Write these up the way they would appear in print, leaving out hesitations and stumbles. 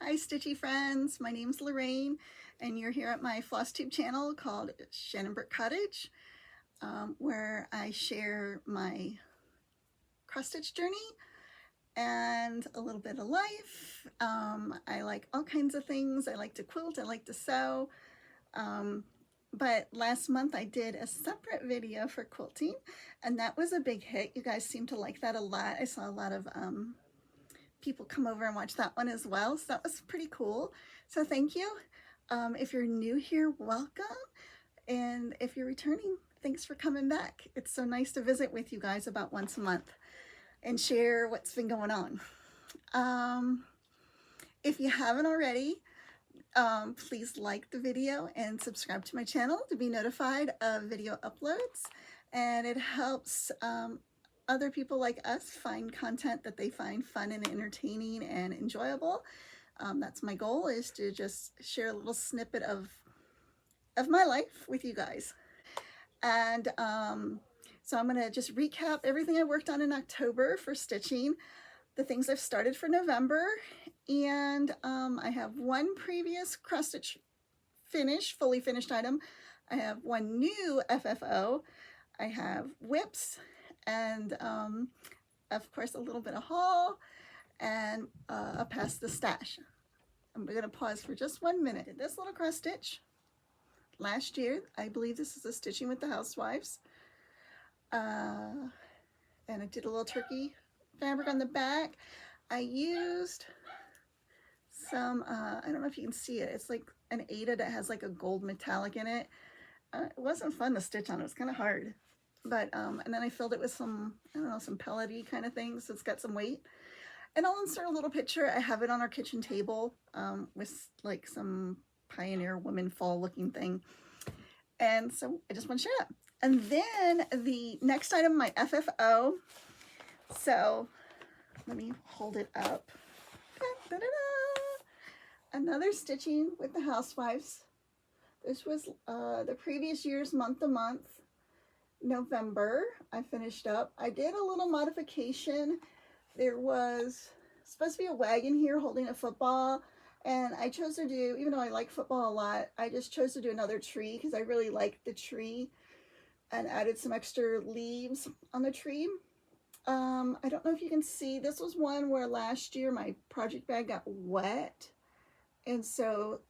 Hi Stitchy friends, my name's Lorraine and you're here at my Flosstube channel called Shannonbrook Cottage, where I share my cross stitch journey and a little bit of life. I like all kinds of things. I like to quilt, I like to sew, but last month I did a separate video for quilting and that was a big hit. You guys seem to like that a lot. I saw a lot of people come over and watch that one as well, so that was pretty cool. So thank you. If you're new here, welcome, and if you're returning, thanks for coming back. It's so nice to visit with you guys about once a month and share what's been going on. If you haven't already, please like the video and subscribe to my channel to be notified of video uploads, and it helps other people like us find content that they find fun and entertaining and enjoyable. That's my goal, is to just share a little snippet of my life with you guys. And so I'm gonna just recap everything I worked on in October for stitching, the things I've started for November, and I have one previous cross stitch fully finished item. I have one new FFO. I have whips, and of course a little bit of haul, and a pass the stash. I'm gonna pause for just 1 minute. This little cross stitch last year, I believe this is a Stitching with the Housewives, and I did a little turkey fabric on the back. I used some I don't know if you can see it, it's like an Aida that has like a gold metallic in it. It wasn't fun to stitch on, it was kind of hard. But and then I filled it with some, I don't know, some pellety kind of things, so it's got some weight. And I'll insert a little picture. I have it on our kitchen table with like some Pioneer Woman fall looking thing. And so I just want to share that. And then the next item, my FFO. So let me hold it up. Da, da, da. Another Stitching with the Housewives. This was the previous year's month to month. November, I finished up. I did a little modification. There was supposed to be a wagon here holding a football, and I chose to do, even though I like football a lot, I just chose to do another tree because I really liked the tree, and added some extra leaves on the tree. I don't know if you can see, this was one where last year my project bag got wet, and so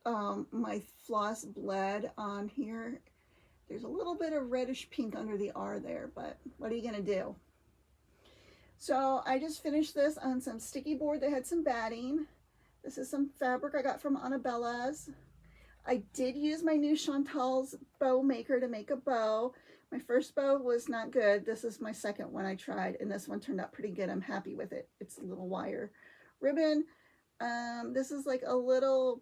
my floss bled on here. There's a little bit of reddish pink under the R there, but what are you gonna do? So I just finished this on some sticky board that had some batting. This is some fabric I got from Annabella's. I did use my new Chantal's bow maker to make a bow. My first bow was not good. This is my second one I tried, and this one turned out pretty good. I'm happy with it. It's a little wire ribbon. This is like a little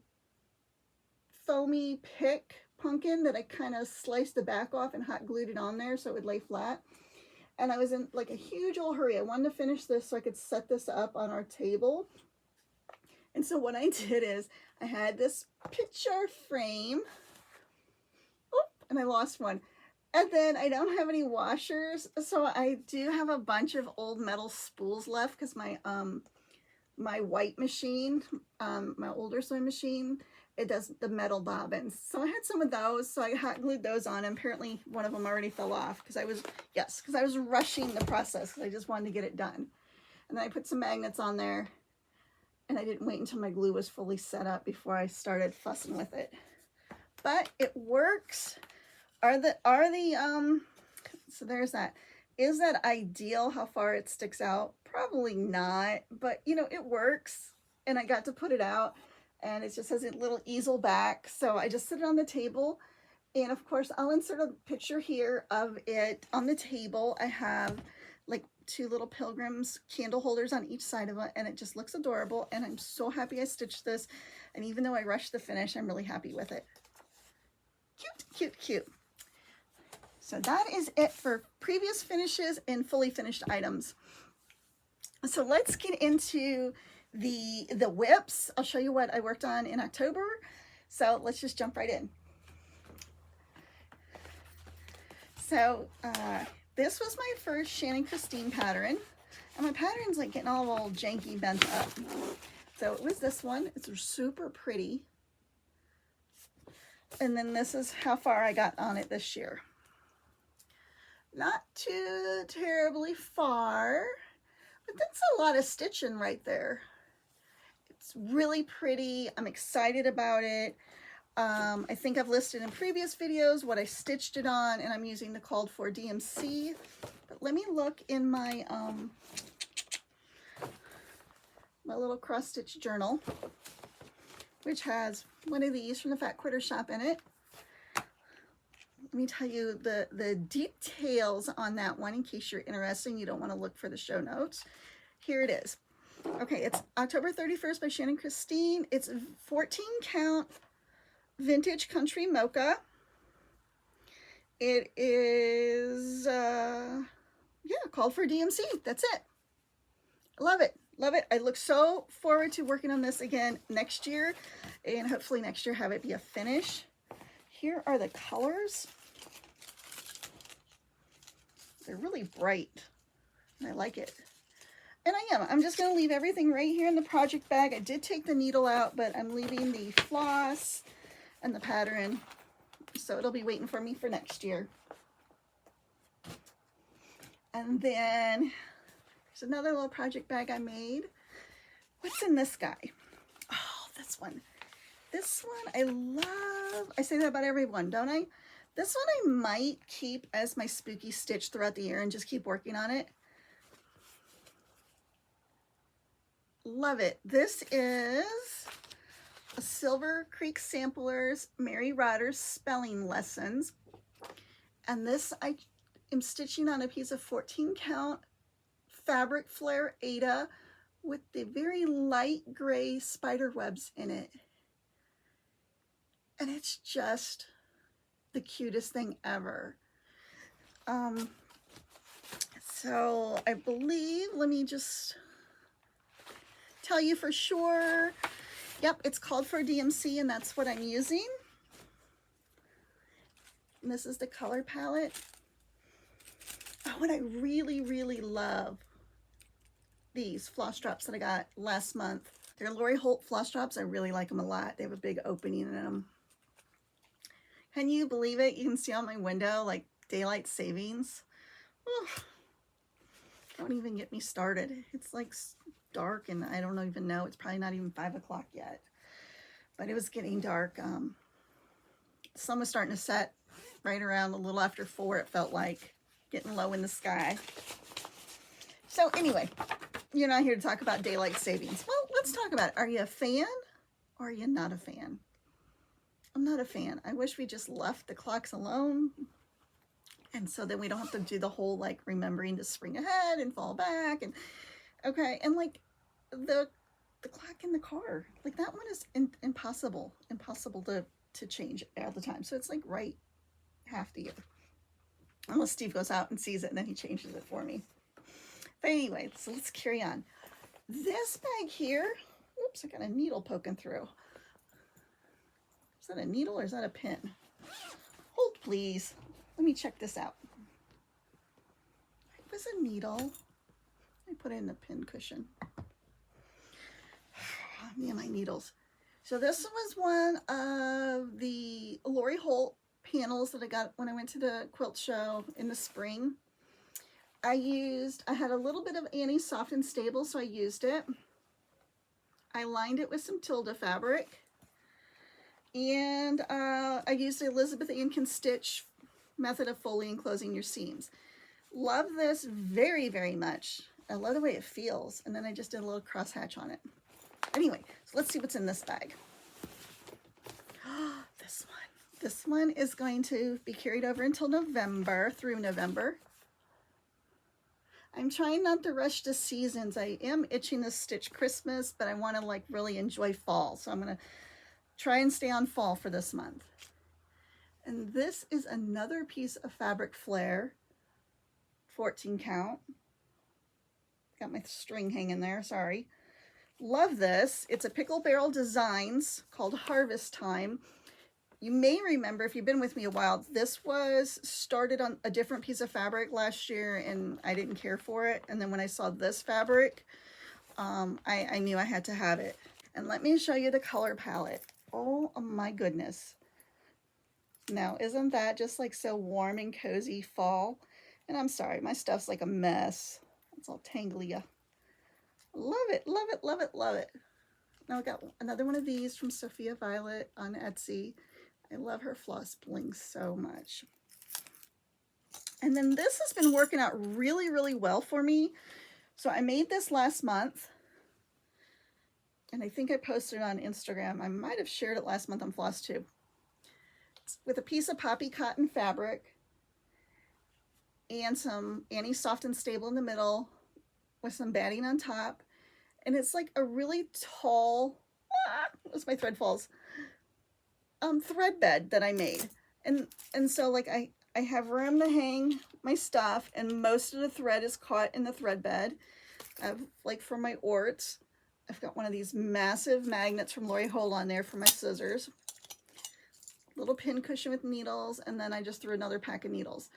foamy pick pumpkin that I kind of sliced the back off and hot glued it on there so it would lay flat. And I was in like a huge old hurry. I wanted to finish this so I could set this up on our table. And so what I did is I had this picture frame. Oh, and I lost one. And then I don't have any washers, so I do have a bunch of old metal spools left because my my white machine, my older sewing machine, it does the metal bobbins. So I had some of those, so I hot glued those on, and apparently one of them already fell off because I was rushing the process because I just wanted to get it done. And then I put some magnets on there, and I didn't wait until my glue was fully set up before I started fussing with it. But it works. So there's that. Is that ideal how far it sticks out? Probably not, but you know, it works, and I got to put it out, and it just has a little easel back, so I just sit it on the table. And of course I'll insert a picture here of it on the table. I have like two little pilgrims candle holders on each side of it, and it just looks adorable, and I'm so happy I stitched this. And even though I rushed the finish, I'm really happy with it. Cute, cute, cute. So that is it for previous finishes and fully finished items. So let's get into the whips. I'll show you what I worked on in October. So let's just jump right in. So this was my first Shannon Christine pattern, and my pattern's like getting all janky, bent up. So it was this one. It's super pretty. And then this is how far I got on it this year. Not too terribly far, but that's a lot of stitching right there. It's really pretty. I'm excited about it. I think I've listed in previous videos what I stitched it on, and I'm using the called for DMC. But let me look in my my little cross stitch journal, which has one of these from the Fat Quarter Shop in it. Let me tell you the details on that one in case you're interested and you don't want to look for the show notes. Here it is. Okay, it's October 31st by Shannon Christine. It's 14 count vintage country mocha. It is yeah, called for DMC. That's it. I love it. Love it. I look so forward to working on this again next year, and hopefully next year have it be a finish. Here are the colors. They're really bright, and I like it. And I'm just going to leave everything right here in the project bag. I did take the needle out, but I'm leaving the floss and the pattern, so it'll be waiting for me for next year. And then there's another little project bag I made. What's in this guy? Oh, this one. This one I love. I say that about every one, don't I? This one I might keep as my spooky stitch throughout the year and just keep working on it. Love it. This is a Silver Creek Samplers Mary Rodder's Spelling Lessons. And this I am stitching on a piece of 14 count fabric flare Aida with the very light gray spider webs in it. And it's just the cutest thing ever. So I believe, let me just tell you for sure. Yep, it's called for DMC, and that's what I'm using. And this is the color palette. Oh, and I really, really love these floss drops that I got last month. They're Lori Holt floss drops. I really like them a lot. They have a big opening in them. Can you believe it? You can see on my window, like, daylight savings. Oh, don't even get me started. It's like dark, and I don't even know. It's probably not even 5 o'clock yet. But it was getting dark. Sun was starting to set right around a little after 4, it felt like. Getting low in the sky. So anyway, you're not here to talk about daylight savings. Well, let's talk about it. Are you a fan or are you not a fan? I'm not a fan. I wish we just left the clocks alone. And so then we don't have to do the whole, like, remembering to spring ahead and fall back. And okay, and like the clock in the car, like that one is impossible to change all the time. So it's like right half the year. Unless Steve goes out and sees it and then he changes it for me. But anyway, so let's carry on. This bag here, oops, I got a needle poking through. Is that a needle or is that a pin? Hold please. Let me check this out. It was a needle. Let me put it in the pin cushion. Me and my needles. So this was one of the Lori Holt panels that I got when I went to the quilt show in the spring. I had a little bit of Annie Soft and Stable, so I used it. I lined it with some Tilda fabric. And I used the Elizabeth Ann Can Stitch method of fully enclosing your seams. Love this very, very much. I love the way it feels. And then I just did a little crosshatch on it. Anyway, so let's see what's in this bag. This one. This one is going to be carried over until November, through November. I'm trying not to rush the seasons. I am itching to stitch Christmas, but I want to like really enjoy fall. So I'm going to try and stay on fall for this month. And this is another piece of fabric flare, 14 count. Got my string hanging there, sorry. Love this. It's a Pickle Barrel Designs called Harvest Time. You may remember, if you've been with me a while, this was started on a different piece of fabric last year and I didn't care for it. And then when I saw this fabric, I knew I had to have it. And let me show you the color palette. Oh my goodness. Now, isn't that just like so warm and cozy fall? And I'm sorry, my stuff's like a mess. It's all tangly. Love it, love it, love it, love it. Now I got another one of these from Sophia Violet on Etsy. I love her floss bling so much. And then this has been working out really, really well for me. So I made this last month. And I think I posted it on Instagram. I might have shared it last month on Flosstube. It's with a piece of poppy cotton fabric and some anti-soft and stable in the middle with some batting on top. And it's like a really tall, as my thread falls, thread bed that I made. And so like I have room to hang my stuff and most of the thread is caught in the thread bed. I have, like for my orts, I've got one of these massive magnets from Lori Hole on there for my scissors. Little pin cushion with needles, and then I just threw another pack of needles.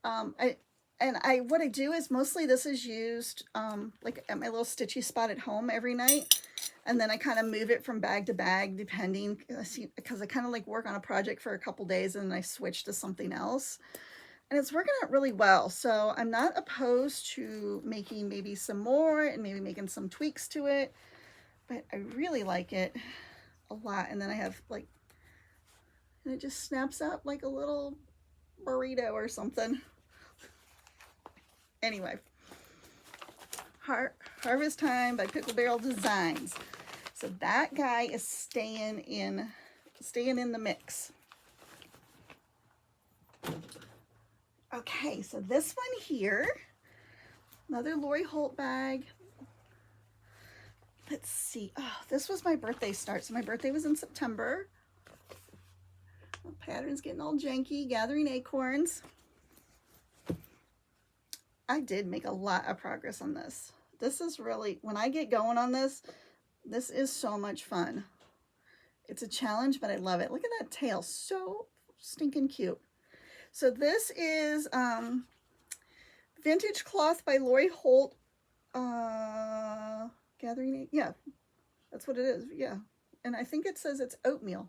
What I do is mostly this is used like at my little stitchy spot at home every night. And then I kind of move it from bag to bag depending, because I kind of like work on a project for a couple days and then I switch to something else. And it's working out really well. So I'm not opposed to making maybe some more and maybe making some tweaks to it. But I really like it a lot. And then I have like, and it just snaps up like a little burrito or something. Anyway, Harvest Time by Pickle Barrel Designs. So that guy is staying in the mix. Okay, so this one here, another Lori Holt bag. Let's see. Oh, this was my birthday start. So my birthday was in September. The pattern's getting all janky, gathering acorns. I did make a lot of progress on this. This is really, when I get going on this, this is so much fun. It's a challenge, but I love it. Look at that tail, so stinking cute. So this is Vintage Cloth by Lori Holt. Gathering, yeah, that's what it is, yeah. And I think it says it's oatmeal.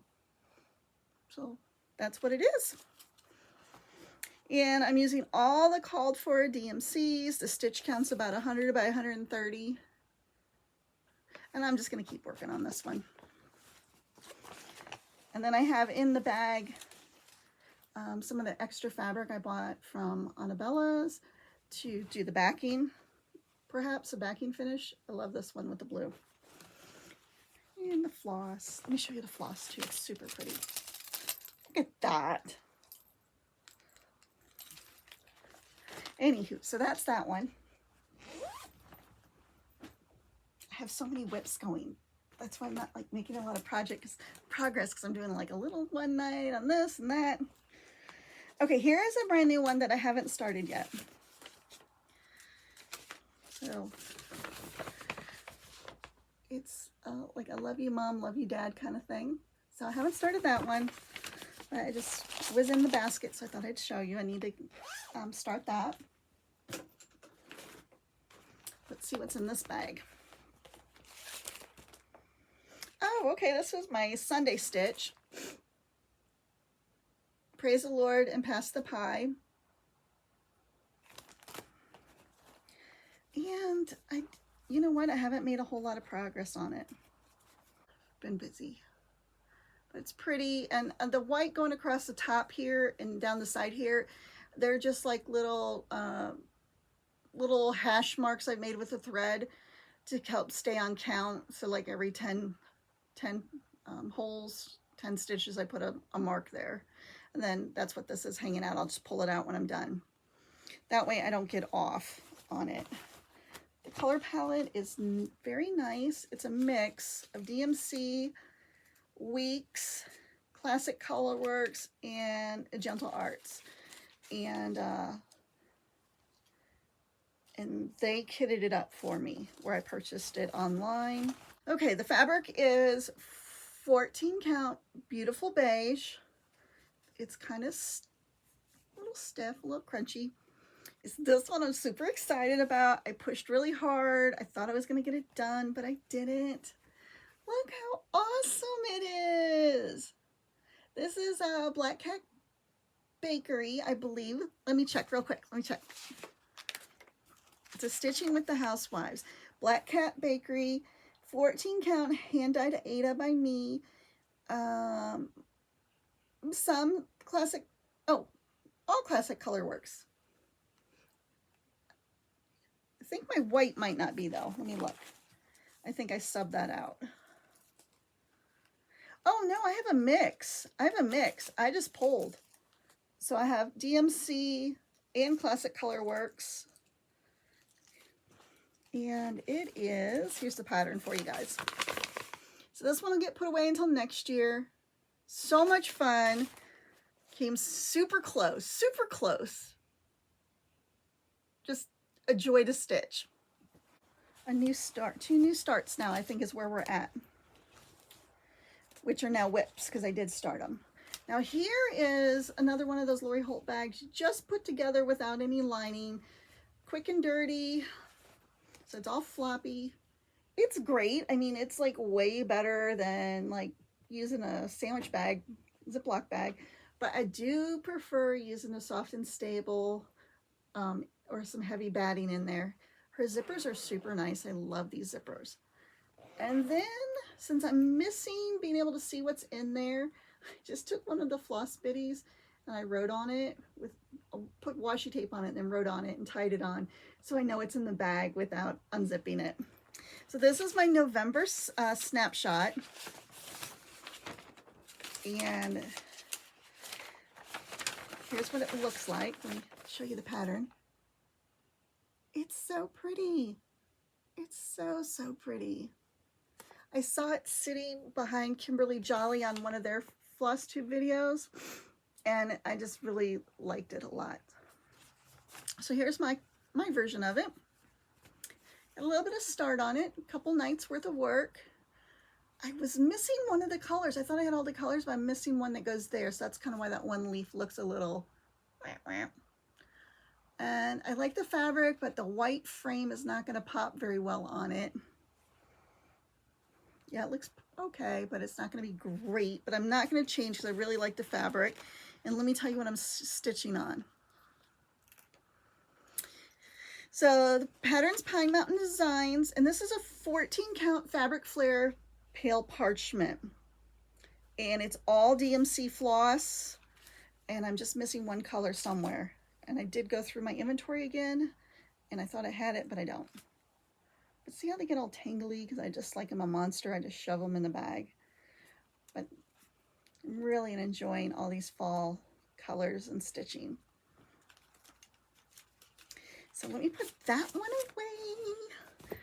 So that's what it is. And I'm using all the called for DMCs. The stitch count's about 100 by 130. And I'm just going to keep working on this one. And then I have in the bag some of the extra fabric I bought from Annabella's to do the backing, perhaps a backing finish. I love this one with the blue. And the floss. Let me show you the floss too. It's super pretty. Look at that. Anywho, so that's that one. I have so many whips going. That's why I'm not like making a lot of progress because I'm doing like a little one night on this and that. Okay, here is a brand new one that I haven't started yet. So it's like a love you mom, love you dad kind of thing. So I haven't started that one, but I just was in the basket, so I thought I'd show you. I need to start that. Let's see what's in this bag. Oh, okay, this was my Sunday stitch. Praise the Lord and pass the pie. And you know what? I haven't made a whole lot of progress on it. Been busy. But it's pretty. And the white going across the top here and down the side here, they're just like little little hash marks I made with the thread to help stay on count. So like every 10 holes, 10 stitches, I put a mark there. And then that's what this is hanging out. I'll just pull it out when I'm done. That way I don't get off. on it. The color palette is very nice. It's a mix of DMC, Weeks, Classic Colorworks, and Gentle Arts. And they kitted it up for me where I purchased it online. Okay, the fabric is 14 count, beautiful beige. It's kind of a little stiff, a little crunchy. This one I'm super excited about. I pushed really hard. I thought I was going to get it done, but I didn't. Look how awesome it is. This is a Black Cat Bakery, I believe. Let me check real quick. Let me check. It's a Stitching with the Housewives. Black Cat Bakery, 14 count, hand-dyed Ada by me. Some classic, all Classic Colorworks. I think my white might not be though. Let me look. I think I subbed that out. Oh no, I have a mix. I just pulled. So I have DMC and Classic Colorworks. And it is, here's the pattern for you guys. So this one will get put away until next year. So much fun. Came super close, super close. Just a joy to stitch. A new start, 2 new starts now, I think is where we're at. Which are now whips, because I did start them. Now here is another one of those Lori Holt bags, just put together without any lining. Quick and dirty. So it's all floppy. It's great. I mean, it's like way better than like using a sandwich bag, Ziploc bag. But I do prefer using a soft and stable or some heavy batting in there. Her zippers are super nice. I love these zippers. And then, since I'm missing being able to see what's in there, I just took one of the floss bitties and I wrote on it with, put washi tape on it and then wrote on it and tied it on so I know it's in the bag without unzipping it. So this is my November snapshot. And here's what it looks like. Let me show you the pattern. It's so pretty. It's so, so pretty. I saw it sitting behind Kimberly Jolly on one of their Flosstube videos, and I just really liked it a lot. So here's my version of it. A little bit of start on it, a couple nights worth of work. I was missing one of the colors. I thought I had all the colors, but I'm missing one that goes there. So that's kind of why that one leaf looks a little... And I like the fabric, but the white frame is not going to pop very well on it. Yeah, it looks okay, but it's not going to be great. But I'm not going to change because I really like the fabric. And let me tell you what I'm stitching on. So the pattern's Pine Mountain Designs, and this is a 14 count fabric flare pale parchment. And it's all DMC floss, and I'm just missing one color somewhere. And I did go through my inventory again, and I thought I had it, but I don't. But see how they get all tangly? Because I just, like I'm a monster, I just shove them in the bag. But I'm really enjoying all these fall colors and stitching. So let me put that one away.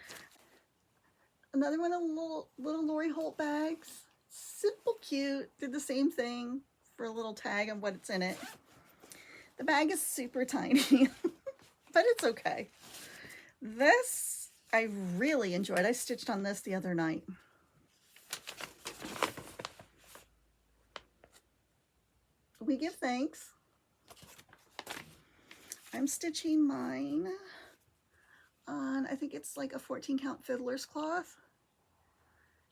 Another one of little Lori Holt bags. Simple, cute. Did the same thing for a little tag of what's in it. The bag is super tiny, but it's okay. This I really enjoyed. I stitched on this the other night. We Give Thanks. I'm stitching mine on, I think it's like a 14 count fiddler's cloth.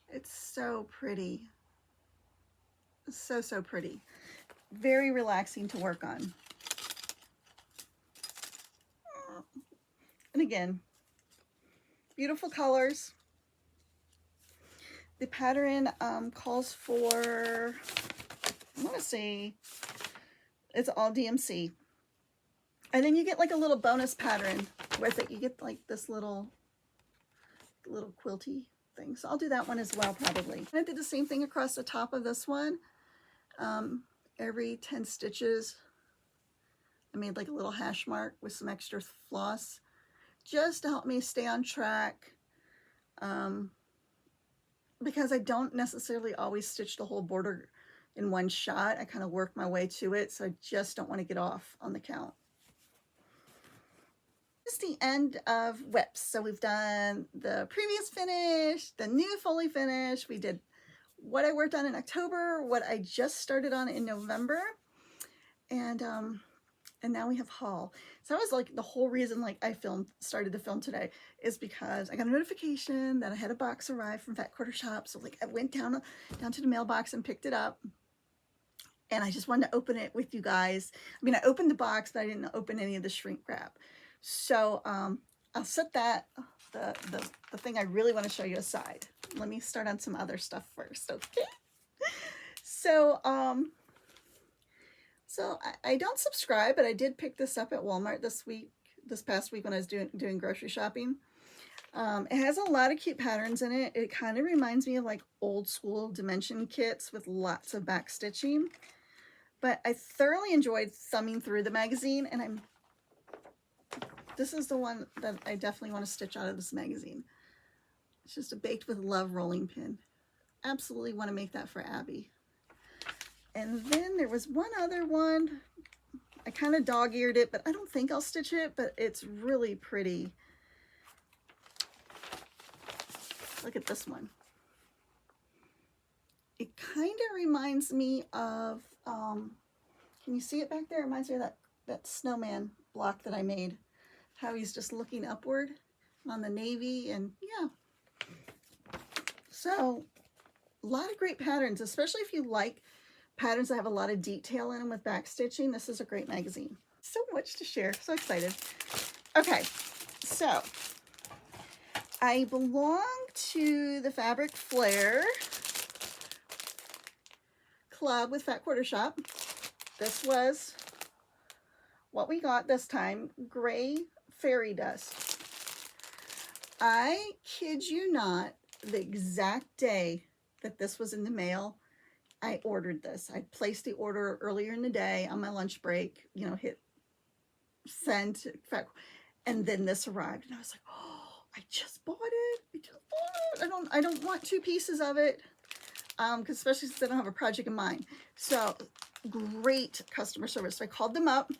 It's so pretty. So, so pretty. Very relaxing to work on. And again, beautiful colors. The pattern calls for, I want to say, it's all DMC. And then you get like a little bonus pattern with it. You get like this little quilty thing. So I'll do that one as well, probably. I did the same thing across the top of this one. Every 10 stitches, I made like a little hash mark with some extra floss just to help me stay on track, because I don't necessarily always stitch the whole border in one shot. I kind of work my way to it, so I just don't want to get off on the count. This is the end of whips. So we've done the previous finish, the new fully finish. We did what I worked on in October, what I just started on in November, and now we have haul. So that was like the whole reason like I started to film today, is because I got a notification that I had a box arrive from Fat Quarter Shop. So like I went down to the mailbox and picked it up, and I just wanted to open it with you guys. I mean, I opened the box, but I didn't open any of the shrink wrap. So I'll set that, the thing I really want to show you aside. Let me start on some other stuff first, okay? So I don't subscribe, but I did pick this up at Walmart this past week when I was doing grocery shopping. It has a lot of cute patterns in it. It kind of reminds me of like old school dimension kits with lots of back stitching. But I thoroughly enjoyed thumbing through the magazine, and this is the one that I definitely want to stitch out of this magazine. It's just a Baked with Love rolling pin. Absolutely want to make that for Abby. And then there was one other one. I kind of dog-eared it, but I don't think I'll stitch it, but it's really pretty. Look at this one. It kind of reminds me of, can you see it back there? It reminds me of that snowman block that I made. How he's just looking upward on the navy, and yeah. So a lot of great patterns, especially if you like patterns that have a lot of detail in them with back stitching. This is a great magazine. So much to share. So excited. Okay, so I belong to the Fabric Flair Club with Fat Quarter Shop. This was what we got this time, gray fairy dust. I kid you not, the exact day that this was in the mail, I ordered this. I placed the order earlier in the day on my lunch break, you know, hit send, and then this arrived, and I was like, oh, I just bought it. I just bought it. I don't want two pieces of it, because especially since I don't have a project in mind. So great customer service. So I called them up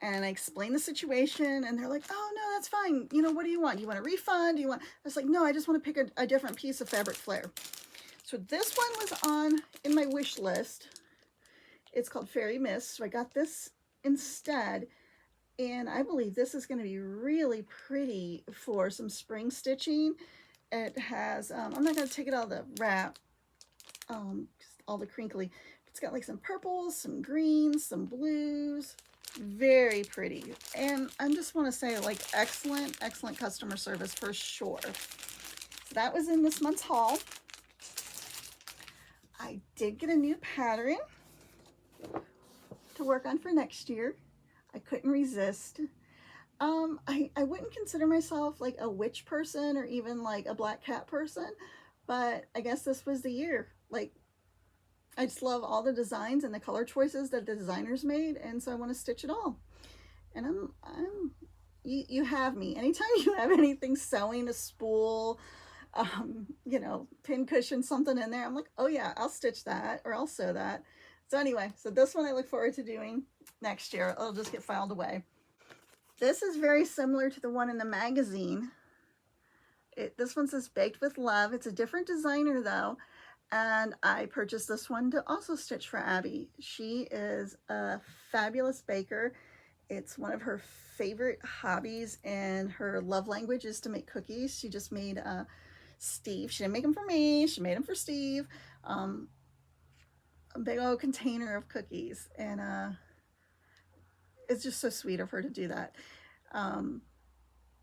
and I explained the situation, and they're like, oh no, that's fine. You know, what do you want? Do you want a refund? Do you want? I was like, no, I just want to pick a different piece of Fabric Flair. So this one was in my wish list. It's called Fairy Mist. So I got this instead. And I believe this is going to be really pretty for some spring stitching. It has, I'm not going to take it out of the wrap, all the crinkly. It's got like some purples, some greens, some blues. Very pretty. And I just want to say, like, excellent customer service for sure. So that was in this month's haul. I did get a new pattern to work on for next year. I couldn't resist. I wouldn't consider myself like a witch person or even like a black cat person, but I guess this was the year. Like, I just love all the designs and the color choices that the designers made, and so I want to stitch it all. And you have me. Anytime you have anything sewing, a spool, you know, pin cushion, something in there, I'm like, oh yeah, I'll stitch that or I'll sew that. So anyway, so this one I look forward to doing next year. It'll just get filed away. This is very similar to the one in the magazine. This one says Baked with Love. It's a different designer though. And I purchased this one to also stitch for Abby. She is a fabulous baker. It's one of her favorite hobbies, and her love language is to make cookies. She just made Steve. She didn't make them for me. She made them for Steve. A big old container of cookies, and it's just so sweet of her to do that,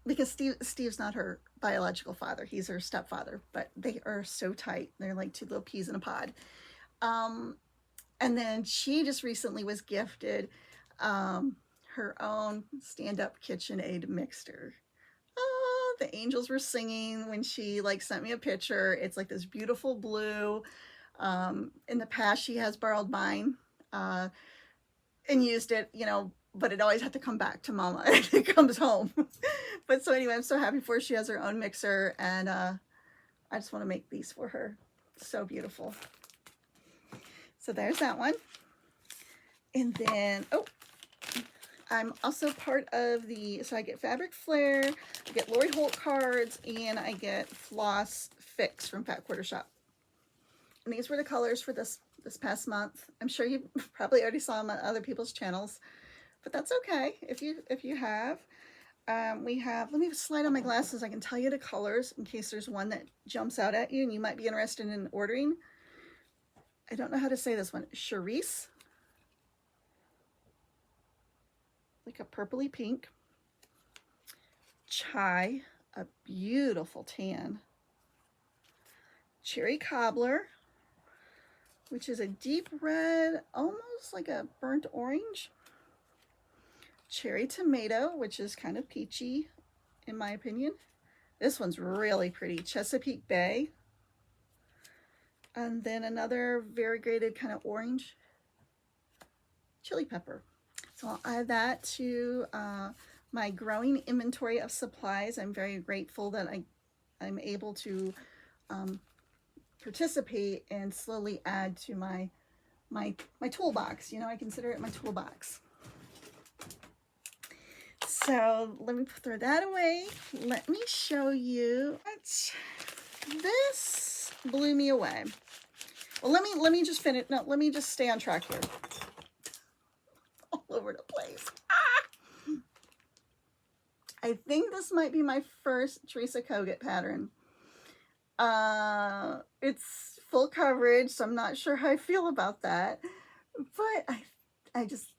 because Steve's not her biological father, he's her stepfather, but they are so tight. They're like two little peas in a pod. And then she just recently was gifted her own stand-up KitchenAid mixer. The angels were singing when she like sent me a picture. It's like this beautiful blue. In the past, she has borrowed mine and used it, you know, but it always had to come back to Mama and it comes home. But so anyway, I'm so happy for her. She has her own mixer, and I just want to make these for her. So beautiful. So there's that one. And then, oh, I'm also part of the, so I get Fabric Flair, I get Lori Holt cards, and I get Floss Fix from Fat Quarter Shop. And these were the colors for this past month. I'm sure you probably already saw them on other people's channels, but that's okay if you have. We have, let me slide on my glasses. I can tell you the colors in case there's one that jumps out at you and you might be interested in ordering. I don't know how to say this one. Charisse, like a purpley pink. Chai, a beautiful tan. Cherry Cobbler, which is a deep red, almost like a burnt orange. Cherry Tomato, which is kind of peachy in my opinion. This one's really pretty. Chesapeake Bay. And then another variegated kind of orange. Chili Pepper. So I'll add that to my growing inventory of supplies. I'm very grateful that I'm able to participate and slowly add to my toolbox. You know, I consider it my toolbox. So let me throw that away. Let me show you. This blew me away. Well, let me just finish. No, let me just stay on track here. All over the place. Ah! I think this might be my first Teresa Kogut pattern. It's full coverage, so I'm not sure how I feel about that. But I just,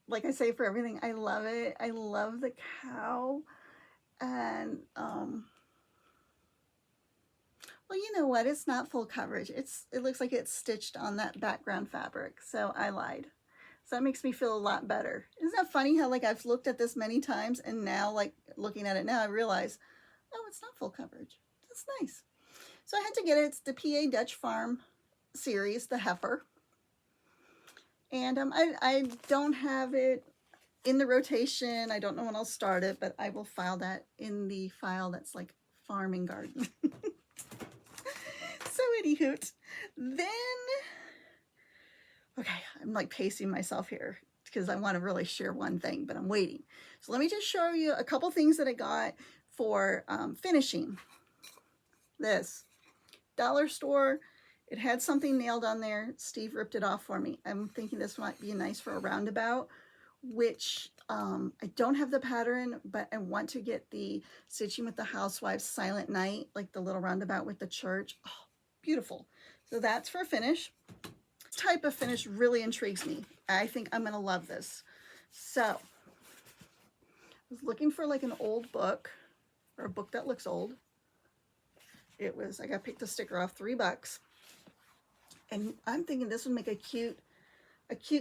like I say for everything, I love it. I love the cow. And, well, you know what? It's not full coverage. It looks like it's stitched on that background fabric. So I lied. So that makes me feel a lot better. Isn't that funny how like I've looked at this many times and now like looking at it now, I realize, oh, it's not full coverage. That's nice. So I had to get it. It's the PA Dutch Farm series, the Heifer. And I don't have it in the rotation. I don't know when I'll start it, but I will file that in the file that's like farm and garden. So anywho, then, okay, I'm like pacing myself here because I want to really share one thing, but I'm waiting. So let me just show you a couple things that I got for finishing. This dollar store, it had something nailed on there. Steve ripped it off for me. I'm thinking this might be nice for a roundabout, which I don't have the pattern, but I want to get the Stitching with the Housewives Silent Night, like the little roundabout with the church. Oh, beautiful. So that's for a finish. This type of finish really intrigues me. I think I'm going to love this. So I was looking for like an old book or a book that looks old. It was, I got picked a sticker off, $3. And I'm thinking this would make a cute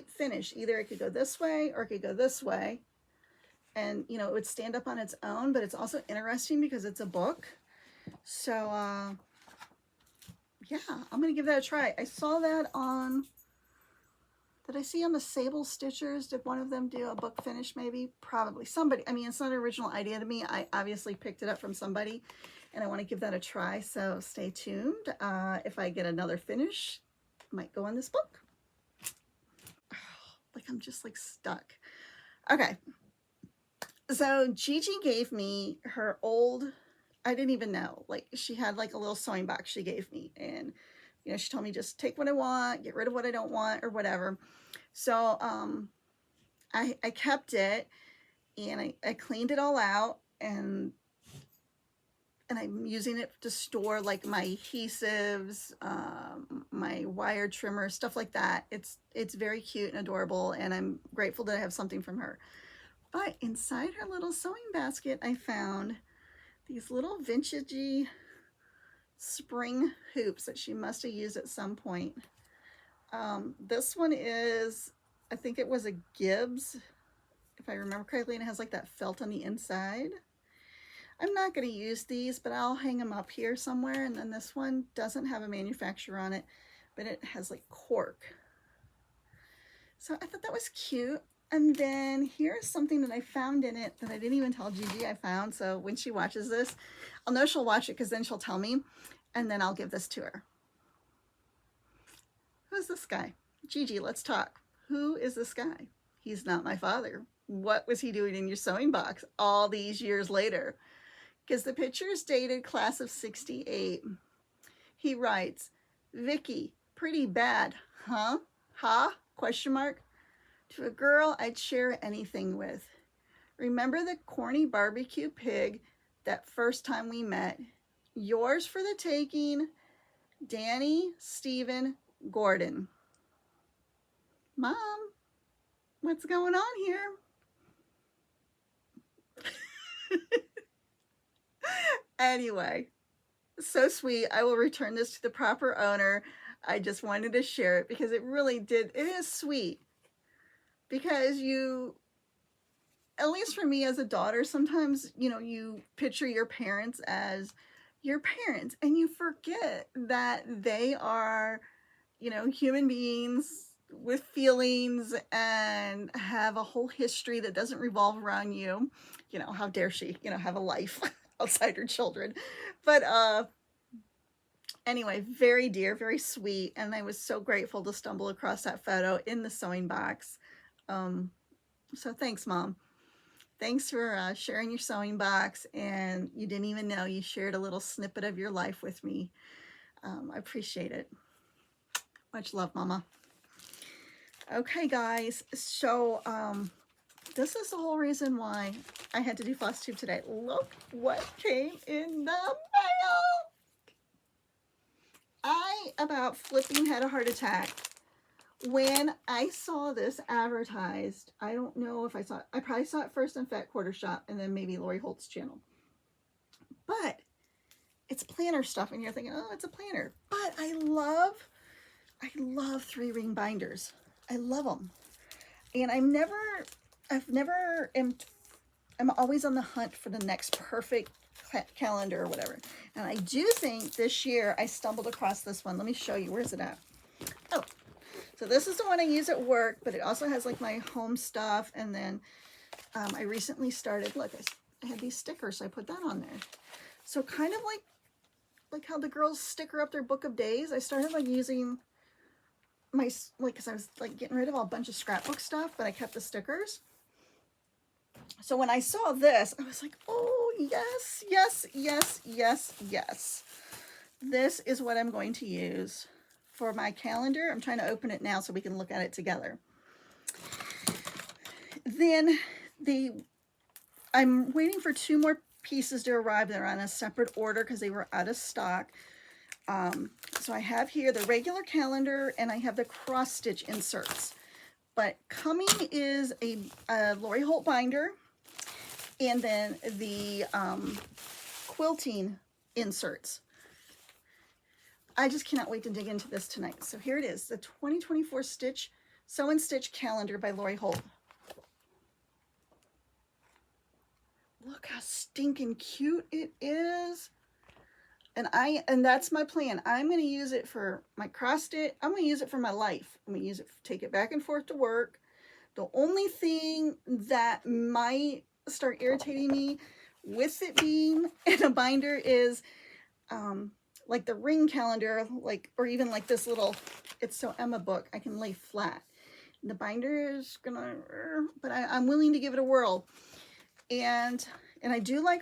finish. Either it could go this way or it could go this way. And, you know, it would stand up on its own, but it's also interesting because it's a book. So, yeah, I'm going to give that a try. I saw that on, did I see on the Sable Stitchers? Did one of them do a book finish maybe? Probably. Somebody, I mean, it's not an original idea to me. I obviously picked it up from somebody and I want to give that a try. So stay tuned. If I get another finish, I might go on this book. Oh, like I'm just like stuck. Okay. So Gigi gave me her old, I didn't even know, like she had like a little sewing box she gave me, and you know, she told me just take what I want, get rid of what I don't want or whatever. So I kept it and I cleaned it all out, and I'm using it to store like my adhesives, my wire trimmer, stuff like that. It's very cute and adorable, and I'm grateful that I have something from her. But inside her little sewing basket, I found these little vintagey spring hoops that she must have used at some point. This one is, I think it was a Gibbs, if I remember correctly, and it has like that felt on the inside. I'm not going to use these, but I'll hang them up here somewhere. And then this one doesn't have a manufacturer on it, but it has like cork. So I thought that was cute. And then here's something that I found in it that I didn't even tell Gigi I found. So when she watches this, I'll know she'll watch it because then she'll tell me, and then I'll give this to her. Who's this guy? Gigi, let's talk. Who is this guy? He's not my father. What was he doing in your sewing box all these years later? Because the picture is dated class of 68. He writes, Vicky, pretty bad, huh? Ha? Question mark. To a girl I'd share anything with. Remember the corny barbecue pig that first time we met? Yours for the taking, Danny, Stephen, Gordon. Mom, what's going on here? Anyway, so sweet. I will return this to the proper owner. I just wanted to share it because it really did. It is sweet because you, at least for me as a daughter, sometimes, you know, you picture your parents as your parents and you forget that they are, you know, human beings with feelings and have a whole history that doesn't revolve around you. You know, how dare she, you know, have a life outside her children. But anyway, very dear, very sweet. And I was so grateful to stumble across that photo in the sewing box. So thanks, Mom. Thanks for sharing your sewing box. And you didn't even know you shared a little snippet of your life with me. I appreciate it. Much love, Mama. Okay, guys. So this is the whole reason why I had to do Flosstube today. Look what came in the mail. I about flipping had a heart attack when I saw this advertised. I don't know if I saw it. I probably saw it first in Fat Quarter Shop and then maybe Lori Holt's channel. But it's planner stuff and you're thinking, oh, it's a planner. But I love 3-ring binders. I love them. And I'm always on the hunt for the next perfect calendar or whatever. And I do think this year I stumbled across this one. Let me show you. Where's it at? Oh, so this is the one I use at work, but it also has like my home stuff. And then I recently started, look, I had these stickers, so I put that on there. So kind of like how the girls sticker up their book of days, I started like using my, like, because I was like getting rid of a bunch of scrapbook stuff, but I kept the stickers. So when I saw this, I was like, oh, yes, yes, yes, yes, yes. This is what I'm going to use for my calendar. I'm trying to open it now so we can look at it together. Then I'm waiting for 2 more pieces to arrive. They're on a separate order because they were out of stock. So I have here the regular calendar and I have the cross stitch inserts. But coming is a Lori Holt binder and then the quilting inserts. I just cannot wait to dig into this tonight. So here it is, the 2024 Sew and Stitch Calendar by Lori Holt. Look how stinking cute it is. And that's my plan. I'm going to use it for my cross stitch. I'm going to use it for my life. I'm going to use it, take it back and forth to work. The only thing that might start irritating me with it being in a binder is like the ring calendar, like, or even like this little It's So Emma book, I can lay flat. And the binder is gonna, but I'm willing to give it a whirl. And I do like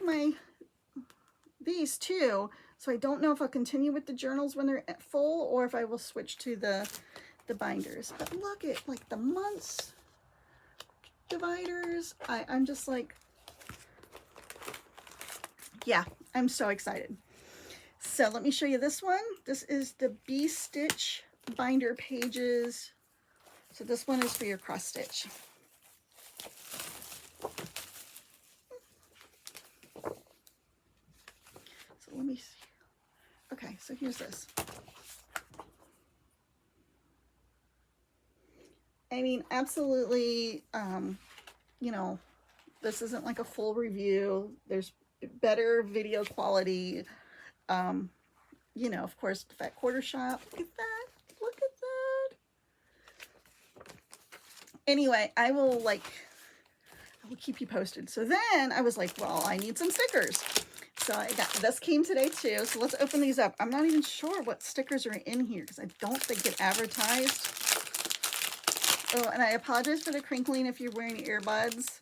these too. So I don't know if I'll continue with the journals when they're full or if I will switch to the binders. But look at like the months dividers. I'm just like, yeah, I'm so excited. So let me show you this one. This is the Bee Stitch binder pages. So this one is for your cross stitch. So let me see. Okay, so here's this. I mean, absolutely, you know, this isn't like a full review. There's better video quality. You know, of course, Fat Quarter Shop. Look at that. Look at Anyway, I will keep you posted. So then I was like, well, I need some stickers. So I got, this came today too. So let's open these up. I'm not even sure what stickers are in here because I don't think it advertised. Oh, and I apologize for the crinkling if you're wearing earbuds.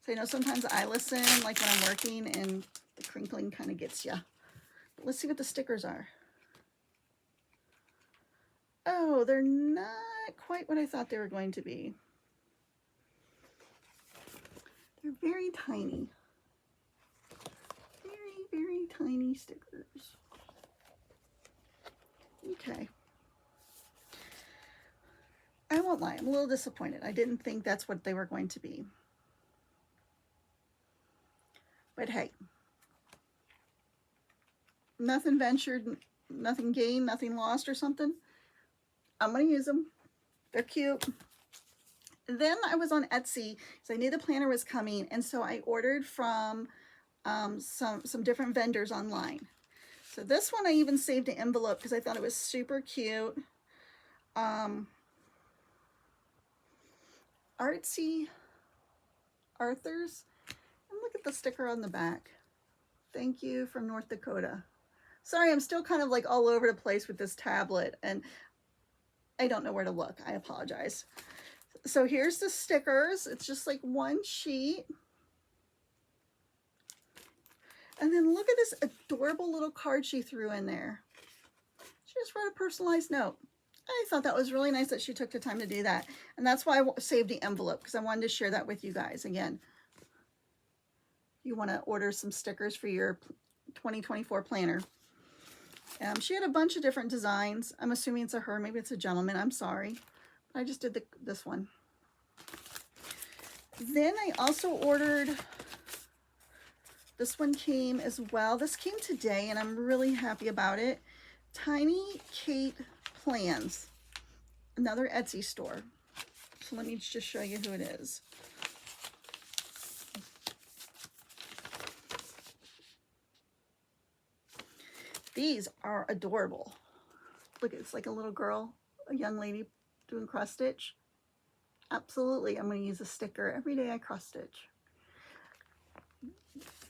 So I know sometimes I listen like when I'm working and the crinkling kind of gets you. But let's see what the stickers are. Oh, they're not quite what I thought they were going to be. They're very tiny. Very, very tiny stickers. Okay. I won't lie, I'm a little disappointed. I didn't think that's what they were going to be. But hey, nothing ventured, nothing gained, nothing lost or something. I'm going to use them. They're cute. Then I was on Etsy because I knew the planner was coming, and so I ordered from some different vendors online. So this one I even saved an envelope because I thought it was super cute. Artsy Arthurs, and look at the sticker on the back. Thank you from North Dakota. Sorry, I'm still kind of like all over the place with this tablet and I don't know where to look. I apologize. So here's the stickers. It's just like one sheet. And then look at this adorable little card she threw in there. She just wrote a personalized note. I thought that was really nice that she took the time to do that. And that's why I saved the envelope, because I wanted to share that with you guys. Again, you want to order some stickers for your 2024 planner. She had a bunch of different designs. I'm assuming it's a her, maybe it's a gentleman. I'm sorry. I just did this one. Then I also ordered, this one came as well. This came today and I'm really happy about it. Tiny Kate Plans, another Etsy store. So let me just show you who it is. These are adorable. Look, it's like a little girl, a young lady doing cross stitch. Absolutely, I'm going to use a sticker every day I cross stitch.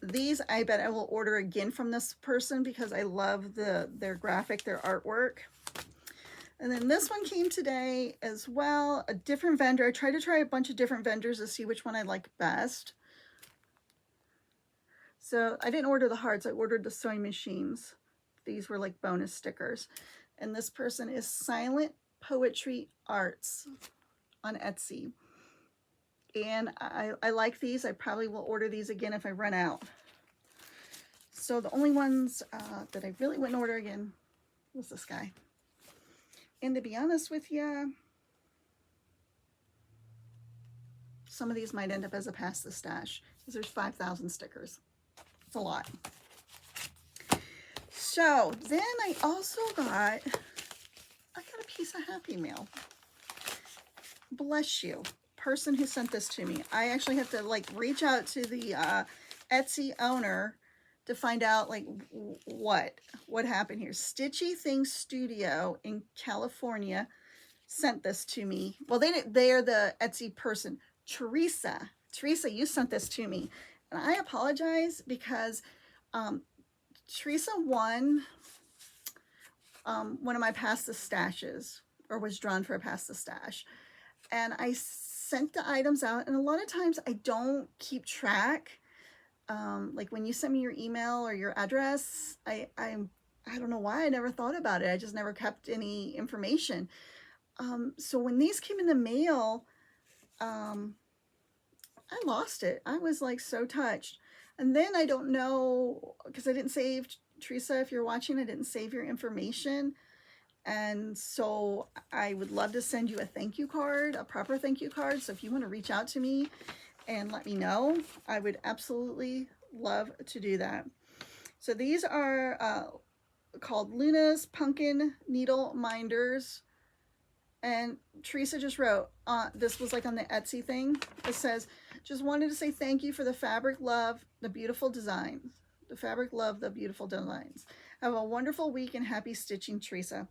These I bet I will order again from this person because I love their graphic, their artwork. And then this one came today as well, a different vendor. I tried to try a bunch of different vendors to see which one I like best. So I didn't order the hearts, I ordered the sewing machines. These were like bonus stickers. And this person is Silent Poetry Arts on Etsy. And I like these. I probably will order these again if I run out. So the only ones that I really wouldn't order again was this guy. And to be honest with you, some of these might end up as a pass the stash because there's 5,000 stickers. It's a lot. So then I also got a piece of Happy Mail. Bless you, person who sent this to me. I actually have to like reach out to the Etsy owner to find out like what happened here. Stitchy Things Studio in California sent this to me. Well, they are the Etsy person. Teresa, you sent this to me. And I apologize because Teresa won one of my Pass the Stashes, or was drawn for a Pass the Stash. And I sent the items out, and a lot of times I don't keep track. Like when you send me your email or your address, I don't know why I never thought about it. I just never kept any information. So when these came in the mail, I lost it. I was like so touched. And then I don't know, because I didn't save, Teresa, if you're watching, I didn't save your information. And so I would love to send you a thank you card, a proper thank you card. So if you want to reach out to me and let me know, I would absolutely love to do that. So these are called Luna's Pumpkin Needle Minders. And Teresa just wrote, this was like on the Etsy thing. It says, just wanted to say thank you for the fabric, love, the beautiful designs. The fabric, love, the beautiful designs. Have a wonderful week and happy stitching, Teresa.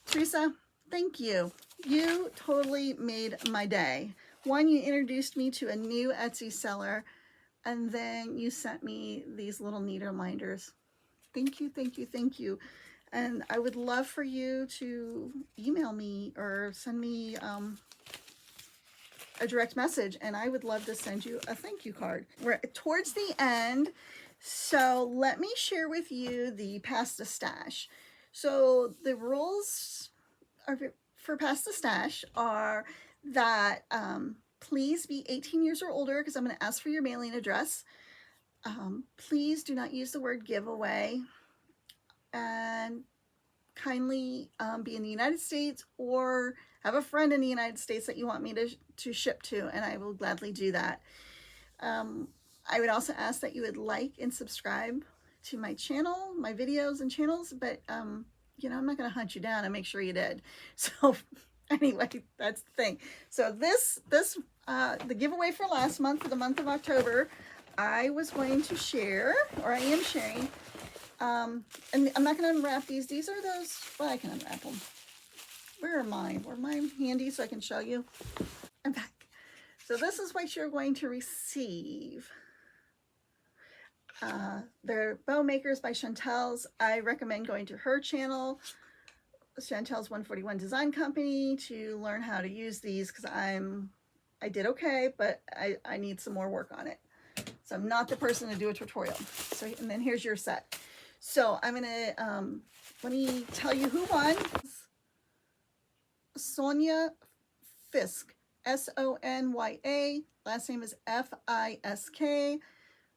Teresa, thank you. You totally made my day. One, you introduced me to a new Etsy seller, and then you sent me these little needle minders. Thank you, thank you, thank you. And I would love for you to email me or send me a direct message, and I would love to send you a thank you card. We're towards the end, so let me share with you the pasta stash. So the rules are for pasta stash are that please be 18 years or older, because I'm going to ask for your mailing address. Please do not use the word giveaway, and kindly be in the United States or have a friend in the United States that you want me to ship to, and I will gladly do that. I would also ask that you would like and subscribe to my channel, my videos and channels, but you know, I'm not going to hunt you down and make sure you did. So anyway, that's the thing. So the giveaway for last month, for the month of October, I was going to share, or I am sharing, and I'm not going to unwrap these. These are those, well, I can unwrap them. Where are mine? Were mine handy so I can show you? I'm back. So this is what you're going to receive. They're Bow Makers by Chantel's. I recommend going to her channel, Chantel's 141 Design Company, to learn how to use these, because I did okay, but I need some more work on it. So I'm not the person to do a tutorial. So, and then here's your set. So I'm gonna let me tell you who won. Sonya Fisk, Sonya. Last name is Fisk.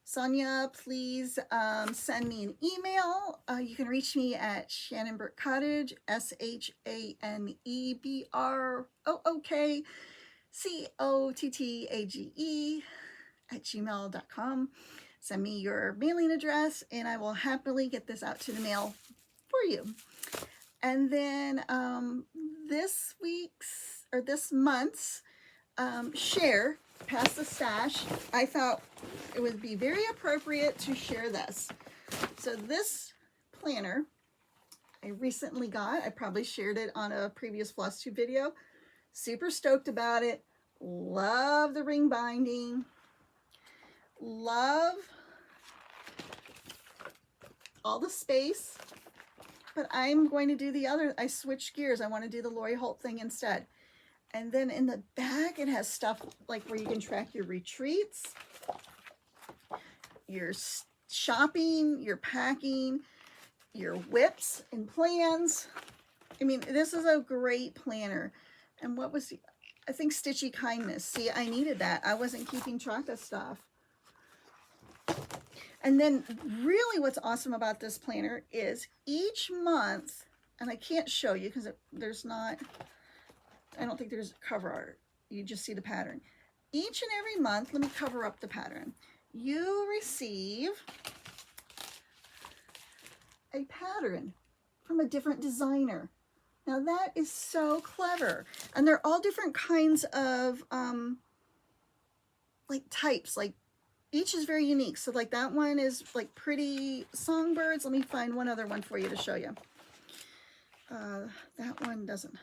Sonya, please send me an email. You can reach me at Shannonbrook Cottage, SHANEBROOKCOTTAGE @gmail.com. Send me your mailing address, and I will happily get this out to the mail for you. And then this month's share, Pasta Stash, I thought it would be very appropriate to share this. So this planner I recently got. I probably shared it on a previous Flosstube video. Super stoked about it. Love the ring binding. Love all the space. But I'm going to do the other. I switched gears. I want to do the Lori Holt thing instead. And then in the back, it has stuff like where you can track your retreats, your shopping, your packing, your whips and plans. I mean, this is a great planner. And what was I think Stitchy Kindness. See, I needed that. I wasn't keeping track of stuff. And then really what's awesome about this planner is each month, and I can't show you because there's not, I don't think there's cover art. You just see the pattern. Each and every month, let me cover up the pattern. You receive a pattern from a different designer. Now that is so clever. And they're all different kinds of like types, like each is very unique. So like that one is like pretty songbirds. Let me find one other one for you to show you. That one doesn't.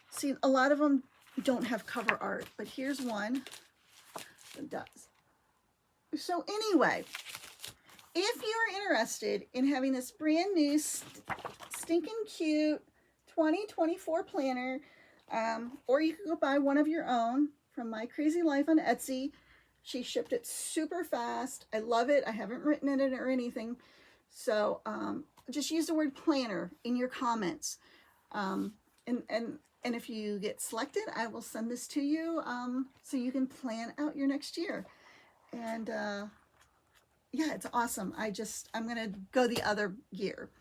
See, a lot of them don't have cover art, but here's one that does. So anyway, if you're interested in having this brand new stinking cute 2024 planner, or you can go buy one of your own from My Crazy Life on Etsy. She shipped it super fast. I love it. I haven't written in it or anything. So just use the word planner in your comments. And if you get selected, I will send this to you so you can plan out your next year. And yeah, it's awesome. I'm going to go the other year.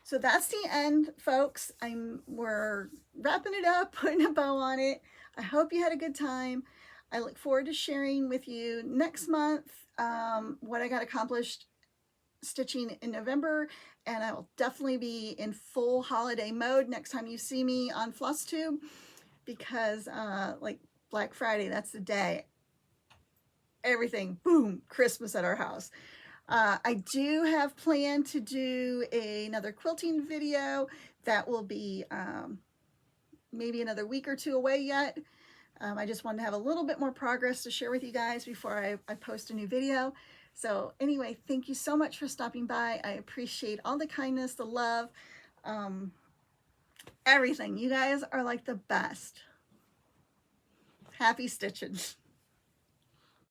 So that's the end, folks. We're wrapping it up, putting a bow on it. I hope you had a good time. I look forward to sharing with you next month what I got accomplished stitching in November, and I will definitely be in full holiday mode next time you see me on Flosstube, because like Black Friday, that's the day. Everything, boom, Christmas at our house. I do have planned to do another quilting video that will be maybe another week or two away yet, I just wanted to have a little bit more progress to share with you guys before I post a new video. So anyway, thank you so much for stopping by. I appreciate all the kindness, the love, everything. You guys are like the best. Happy stitching.